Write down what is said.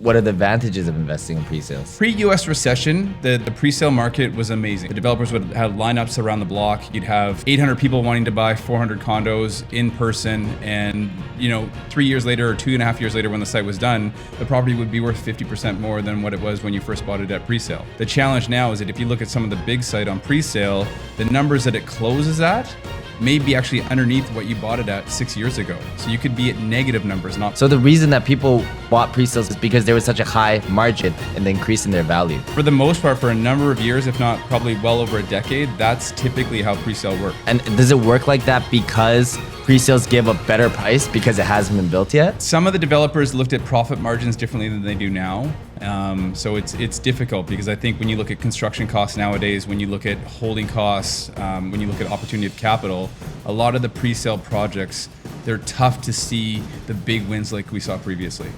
what are the advantages of investing in pre-sales? Pre-US recession, the pre-sale market was amazing. The developers would have lineups around the block. You'd have 800 people wanting to buy 400 condos in person, and 3 years later or 2.5 years later when the site was done, the property would be worth 50% more than what it was when you first bought it at pre-sale. The challenge now is that if you look at some of the big site on pre-sale, the numbers that it closes at may be actually underneath what you bought it at 6 years ago. So you could be at negative numbers, not. So the reason that people bought pre-sales is because there was such a high margin in the increase in their value. For the most part, for a number of years, if not probably well over a decade, that's typically how pre-sale works. And does it work like that because pre-sales give a better price because it hasn't been built yet? Some of the developers looked at profit margins differently than they do now. So it's difficult because I think when you look at construction costs nowadays, when you look at holding costs, when you look at opportunity of capital, a lot of the pre-sale projects, they're tough to see the big wins like we saw previously.